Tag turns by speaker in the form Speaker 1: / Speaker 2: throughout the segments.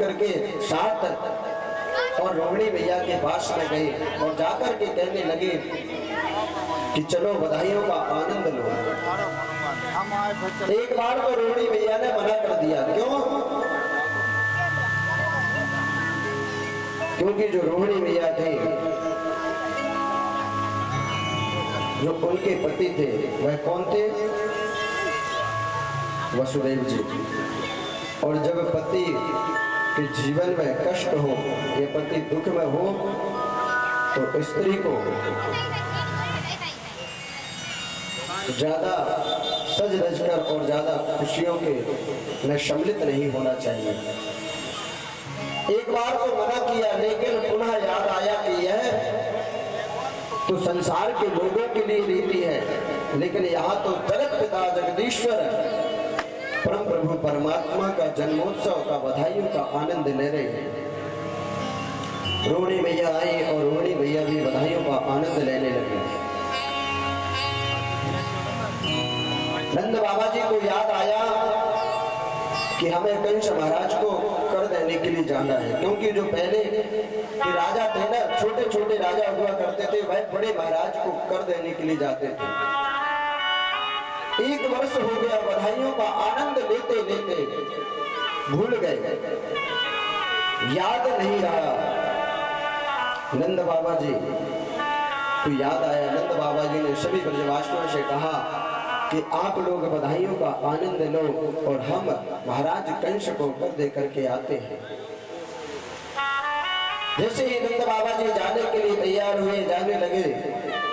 Speaker 1: करके साथ और रोहिणी मैया के पास में गए और जाकर के कहने लगे कि चलो बधाइयों का आनंद लो। एक बार तो रोहिणी मैया ने मना कर दिया। क्यों? क्योंकि जो रोहिणी मैया थे, जो उनके पति थे, वह कौन थे? वसुदेव जी। और जब पति के जीवन में कष्ट हो या पति दुख में हो तो स्त्री को ज्यादा सज रज कर और ज्यादा खुशियों के में सम्मिलित नहीं होना चाहिए। एक बार तो मना किया, लेकिन पुनः याद आया कि यह तो संसार के लोगों के लिए रीति है, लेकिन यहाँ तो जगत पिता जगदीश्वर परम प्रभु परमात्मा का जन्मोत्सव का बधाइयों का आनंद ले रहे हैं। रोहिणी मैया आई और रोहिणी मैया भी बधाइयों का आनंद लेने लगे। नंद बाबा जी को याद आया कि हमें कंस महाराज को कर देने के लिए जाना है, क्योंकि जो पहले के राजा थे ना, छोटे छोटे राजा हुआ करते थे, वह बड़े महाराज को कर देने के लिए जाते थे। एक वर्ष हो गया, बधाइयों का आनंद लेते लेते भूल गए, याद नहीं रहा। नंद बाबा जी तो याद आया। नंद बाबा जी ने सभी ब्रजवासियों से कहा कि आप लोग बधाइयों का आनंद लो और हम महाराज कंस को कर दे करके आते हैं। जैसे ही नंद बाबा जी जाने के लिए तैयार हुए, जाने लगे,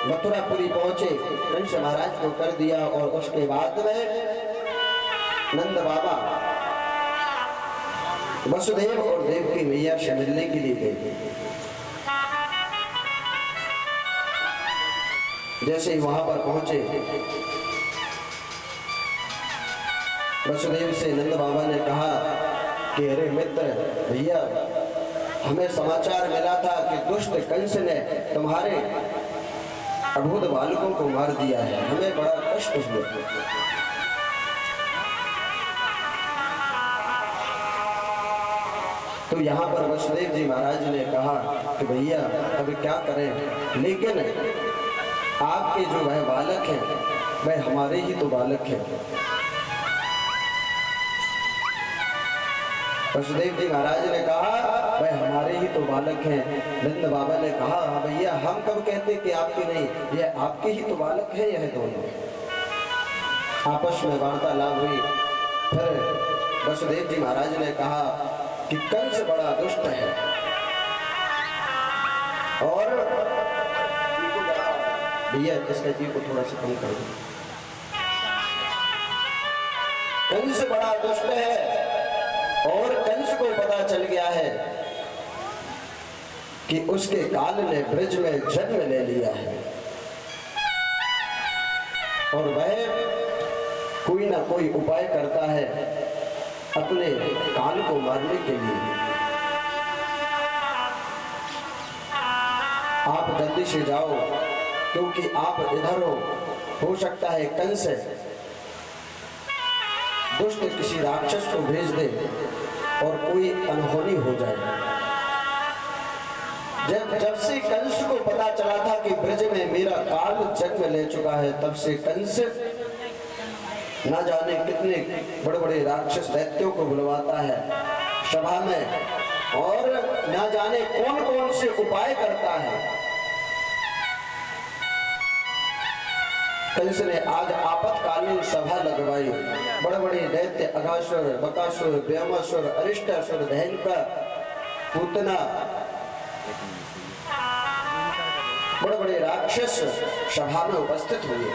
Speaker 1: मथुरापुरी पहुंचे, कंस महाराज को कर दिया और उसके बाद में नंद बाबा वसुदेव और देवकी मैया से मिलने के लिए गए। जैसे ही वहां पर पहुंचे, वसुदेव से नंद बाबा ने कहा कि अरे मित्र भैया, हमें समाचार मिला था कि दुष्ट कंस ने तुम्हारे अबोध बालकों को मार दिया है, हमें बड़ा कष्ट हुआ। तो यहाँ पर वसुदेव जी महाराज ने कहा कि भैया अब क्या करें, लेकिन आपके जो वह बालक हैं वह हमारे ही तो बालक हैं। वसुदेव जी महाराज ने कहा वह हमारे ही तो बालक हैं। नंद बाबा ने कहा हाँ भैया, हम कब कहते कि आपके नहीं, यह आपके ही तो बालक है। यह दोनों आपस में वार्तालाप हुई। फिर वसुदेव जी महाराज ने कहा कि कंस बड़ा दुष्ट है और भैया इसका जी को थोड़ा सा कम कर दो। कंस बड़ा दुष्ट है और कंस को पता चल गया है कि उसके काल ने ब्रज में जन्म ले लिया है और वह कोई ना कोई उपाय करता है अपने काल को मारने के लिए। आप जल्दी से जाओ, क्योंकि आप इधर हो सकता है कंस दुष्ट किसी राक्षस को भेज दे और कोई अनहोनी हो जाए। जब से कंस को पता चला था कि ब्रज में मेरा काल जन्म ले चुका है, तब से कंस ना जाने कितने बड़े बड़े राक्षस दैत्यों को बुलवाता है सभा में और ना जाने कौन कौन से उपाय करता है। कंस ने आज आपातकालीन सभा लगवाई। बड़े बड़े दैत्य अघासुर, बकासुर, व्योमासुर, अरिष्टासुर, दहनका, पूतना, बड़े बड़े राक्षस सभा में उपस्थित हुए।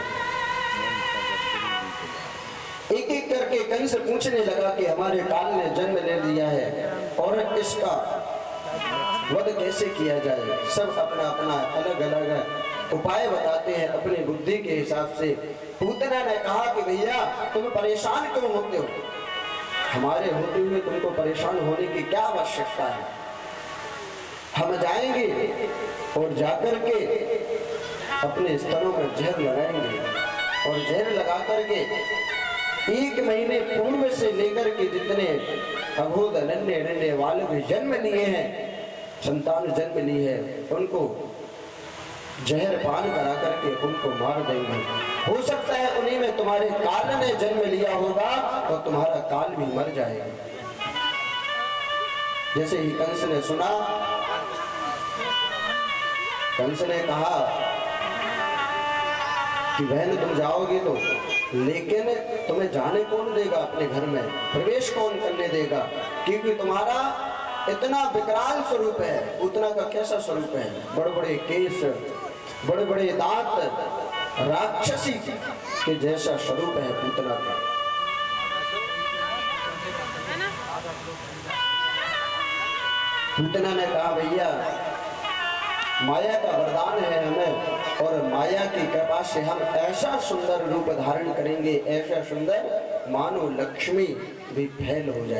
Speaker 1: एक एक करके कंस पूछने लगा कि हमारे काल ने जन्म ले लिया है और इसका वध कैसे किया जाए। सब अपना अपना अलग अलग उपाय बताते हैं अपनी बुद्धि के हिसाब से। पूतना ने कहा कि भैया तुम परेशान क्यों होते हो, हमारे होते हुए तुमको परेशान होने की क्या आवश्यकता है। हम जाएंगे और जाकर के अपने स्तनों में जहर लगाएंगे और जहर लगा करके 1 महीने पूर्व से लेकर के जितने अबोध अनन्य अनन्य बालक जन्म लिए हैं, संतान जन्म ली है, उनको जहर पान करा करके उनको मार देंगे। हो सकता है उन्हीं में तुम्हारे काल ने जन्म लिया होगा और तुम्हारा काल भी मर जाएगा। जैसे ही कंस ने सुना, कंस ने कहा कि बहन तुम जाओगी तो, लेकिन तुम्हें जाने कौन देगा, अपने घर में प्रवेश कौन करने देगा, क्योंकि तुम्हारा इतना विकराल स्वरूप है। पूतना का कैसा स्वरूप है, बड़े बड़े केस, बड़े बड़े दांत, राक्षसी के जैसा स्वरूप है पूतना का। पूतना ने कहा भैया माया का वरदान है हमें, और माया की कृपा से हम ऐसा सुंदर रूप धारण करेंगे, ऐसा सुंदर मानो लक्ष्मी भी फैल हो जाए।